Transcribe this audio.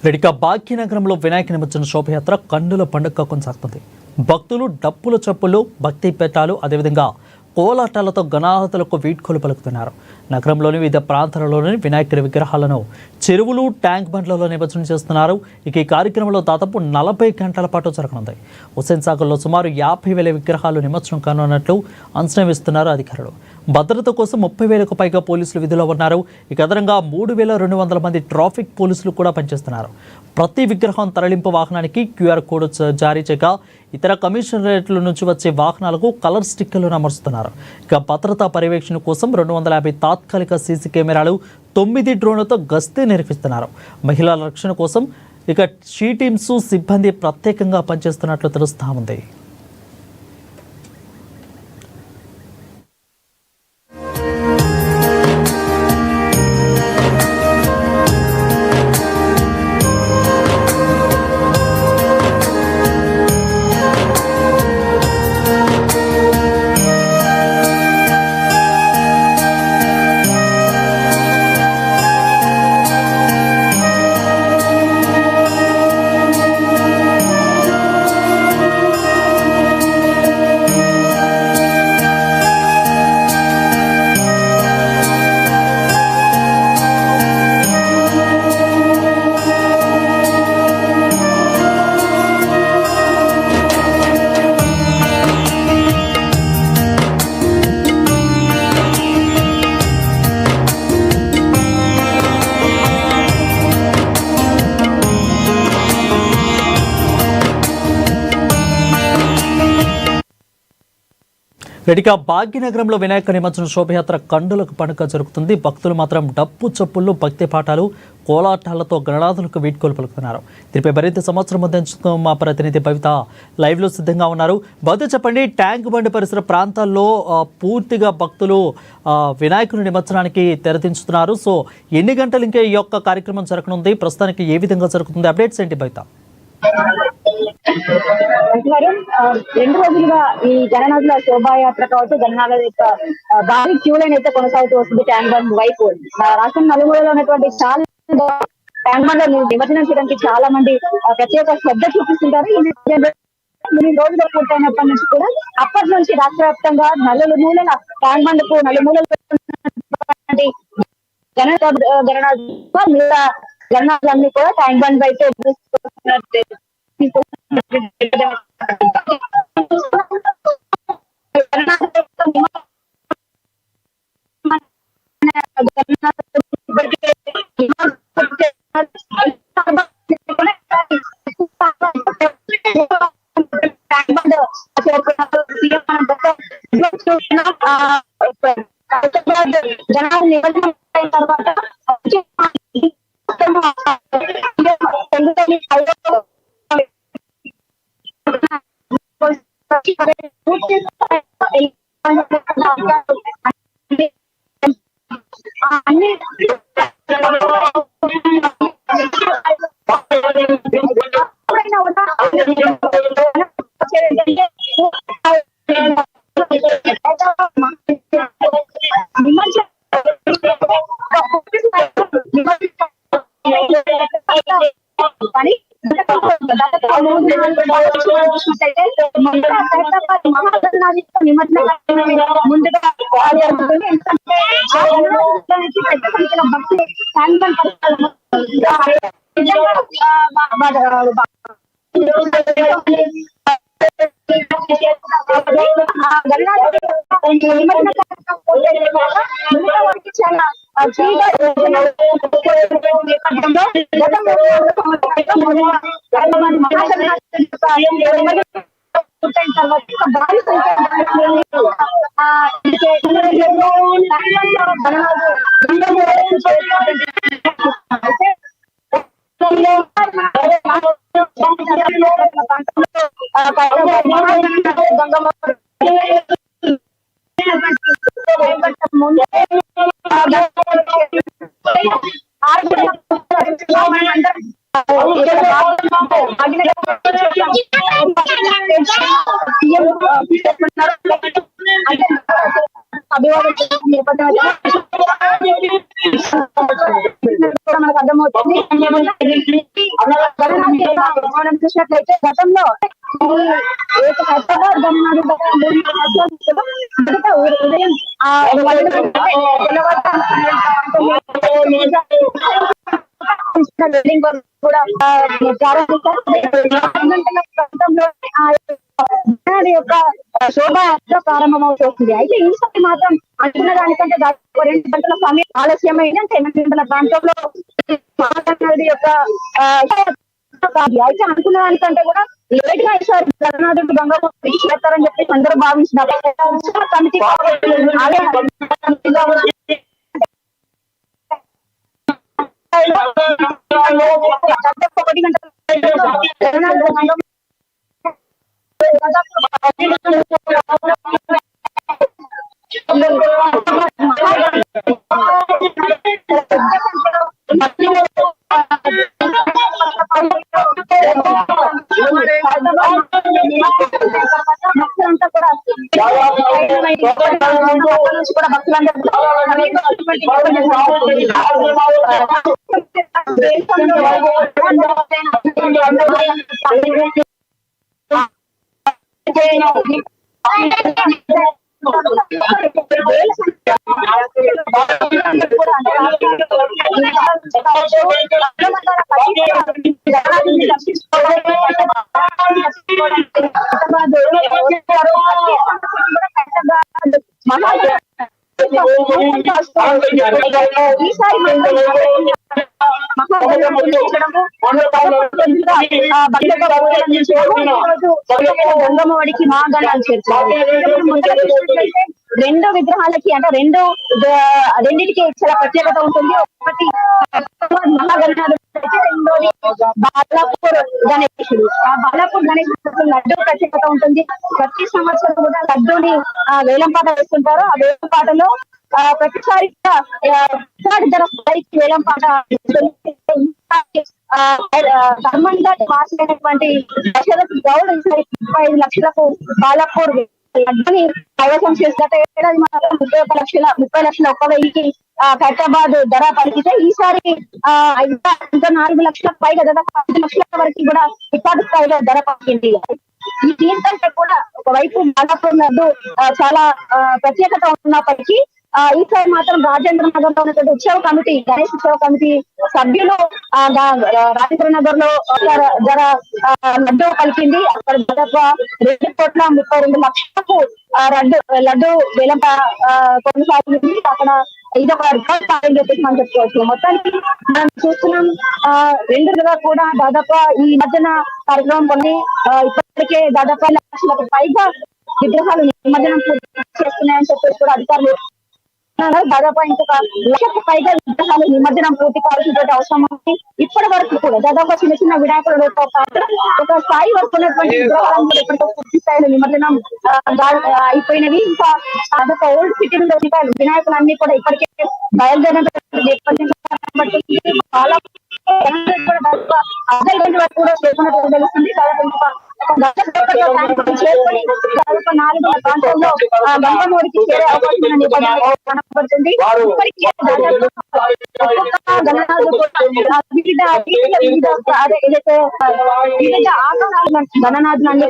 రెడ్డిక భాగ్యనగరంలో వినాయక నిమజ్జన శోభయాత్ర కన్నుల పండుగ కొనసాగుతుంది. భక్తులు డప్పుల చప్పులు, భక్తి పెట్టాలు, అదేవిధంగా కోలాటాలతో గణాహతులకు వీడ్కోలు పలుకుతున్నారు. నగరంలోని వివిధ ప్రాంతాలలోని వినాయకుడి విగ్రహాలను చెరువులు, ట్యాంక్ బండ్లలో నిమజ్జనం చేస్తున్నారు. ఇక ఈ కార్యక్రమంలో దాదాపు 40 గంటల పాటు జరగనుంది. హుస్సేన్ సాగర్లో సుమారు 50,000 విగ్రహాలు నిమజ్జనం కానున్నట్లు అంచనా వేస్తున్నారు అధికారులు. భద్రత కోసం 30,000కు పైగా పోలీసులు విధుల్లో ఉన్నారు. ఇక అదనంగా 3,200 మంది ట్రాఫిక్ పోలీసులు కూడా పనిచేస్తున్నారు. ప్రతి విగ్రహం తరలింపు వాహనానికి QR కోడ్ జారీ చేయగా ఇతర కమిషనరేట్ల నుంచి వచ్చే వాహనాలకు కలర్ స్టిక్కర్లను అమర్చుతున్నారు. ఇక భద్రతా పర్యవేక్షణ కోసం 250 తాత్కాలిక సీసీ కెమెరాలు, 9 డ్రోన్లతో గస్తీ నిర్వహిస్తున్నారు. మహిళల రక్షణ కోసం ఇక షీ టీమ్స్ సిబ్బంది ప్రత్యేకంగా పనిచేస్తున్నట్లు తెలుస్తా ఉంది. రెడ్డిక భాగ్యనగరంలో వినాయక నిమజ్జన శోభయాత్ర కండులకు పండుగ జరుగుతుంది. భక్తులు మాత్రం డప్పు చప్పుళ్ళు, భక్తి పాఠాలు, కోలాటాలతో గణనాథులకు వీడ్కోలు పలుకుతున్నారు. దీనిపై మరింత సంవత్సరం అందించుకో మా ప్రతినిధి భవిత లైవ్లో సిద్ధంగా ఉన్నారు. భవిత చెప్పండి, ట్యాంక్ బండి పరిసర ప్రాంతాల్లో పూర్తిగా భక్తులు వినాయకుని నిమజ్జనానికి తెరదించుతున్నారు. సో ఎన్ని గంటలు ఇంకా ఈ యొక్క కార్యక్రమం జరగనుంది, ప్రస్తుతానికి ఏ విధంగా జరుగుతుంది, అప్డేట్స్ ఏంటి భవిత? 2 రోజులుగా ఈ గణనాథుల శోభాయాత్ర కావచ్చు, గణనాథుల యొక్క భారీ క్యూ లైన్ అయితే కొనసాగుతూ వస్తుంది. ట్యాంక్ బండ్ వైపు రాష్ట్రం నలుమూలలో ఉన్నటువంటి చాలా ట్యాంక్ బండ్ నిమజ్జనం చేయడానికి చాలా మంది ప్రత్యేక శ్రద్ధ చూపిస్తుంటారు. ఈ రోజులు పూర్తయినప్పటి నుంచి కూడా అప్పటి నుంచి రాష్ట్ర వ్యాప్తంగా నలుమూలల ట్యాంక్ బండ్ కు నలుమూలలు గణనాథులన్నీ కూడా ట్యాంక్ బండ్ అయితే జనాలు నిమజ్జనం అయిన తర్వాత అన్ని అభివాదం మనం చూసినట్లయితే గతంలో ఉదయం కూడా ప్రారంభించారు. జగన్నాథ్ యొక్క శోభాయాత్ర ప్రారంభమవుతుంది. అయితే ఈసారి మాత్రం అనుకున్న దానికంటే దాదాపు 2 గంటల సమయం ఆలస్యమైంది. అంటే 8 గంటల ప్రాంతంలో మహాగణాథుడి యొక్క అయితే అనుకున్న దానికంటే కూడా లేట్ గా ఈసారి జగన్నాథుడు గంగమ్మ చేస్తారని చెప్పి అందరూ భావించినారు. కమిటీ భక్తులంతా కూడా గంగమ్మవాడికి మహాగణాలు చేర్చారు. రెండో విగ్రహాలకి అంటే రెండింటికి చాలా ప్రత్యేకత ఉంటుంది. ఒకటి మహాగణనాథుడు, రెండోది బాలాపూర్ గణేశుడు. ఆ బాలాపూర్ గణేశుడు లడ్డు ప్రత్యేకత ఉంటుంది. ప్రతి సంవత్సరం కూడా లడ్డూని వేలంపాట వేస్తుంటారు. ఆ వేలంపాటలో ప్రతిసారి ధర స్థాయికి వేలంపాట మాసినటువంటి దశరథ్ గౌడ్ 35 లక్షలకు బాలాపూర్ లడ్డుని కైవసం చేసి గత ఏడాది మాత్రం 30 లక్షల 1,000కి ఖైరతాబాద్ ధర పలికితే ఈసారి ఇంకా 4 లక్షలకు పైగా దాదాపు 5 లక్షల వరకు కూడా రికార్డు స్థాయిలో ధర పలికింది. ఈ దీనికంటే కూడా ఒకవైపు బాలాపూర్ లడ్డు చాలా ప్రత్యేకత ఉన్నప్పటికీ ఈసారి మాత్రం రాజేంద్ర నగర్ లో ఉన్నటువంటి ఉత్సవ కమిటీ, గణేష్ ఉత్సవ కమిటీ సభ్యులు రాజేంద్ర నగర్ లో ధర లడ్డు పలికింది. అక్కడ దాదాపు 2,32,00,000లకు లడ్డు వేలం కొనసాగింది. అక్కడ ఇదొక రికార్డ్ స్థాయిని చెప్పేసి మనం చెప్పుకోవచ్చు. మొత్తానికి మనం చూస్తున్నాం 2 కూడా దాదాపు ఈ మధ్యన కార్యక్రమం కొన్ని ఇప్పటికే దాదాపు 5 లక్షలకు పైగా విగ్రహాలు నిమజ్జనం చేస్తున్నాయని చెప్పేసి కూడా అధికారులు దాదాపు ఇంకొక 1 లక్షకు పైగా విగ్రహాలు నిమజ్జనం పూర్తి కావాల్సినటువంటి అవసరం ఉంది. ఇప్పటి వరకు కూడా దాదాపు చిన్న చిన్న వినాయకులతో పాటు ఒక స్థాయి వరకు ఉన్నటువంటి విగ్రహాలను కూడా ఇప్పటికీ పూర్తి స్థాయిలో నిమజ్జనం అయిపోయినవి. ఇంకా దాదాపు ఓల్డ్ సిటీ నుండి వినాయకులన్నీ కూడా ఇప్పటికే బయలుదేరిన చాలా వరకు కూడా చేరుకున్నట్టు తెలుస్తుంది. చేసుకుని దాదాపు 4 ప్రాంతాల్లో గంగమ్మవాడికి చేరే అవకాశం కనబడుతుంది. ఇప్పటికే వివిధ ఆకారాలు గణనాథులన్నీ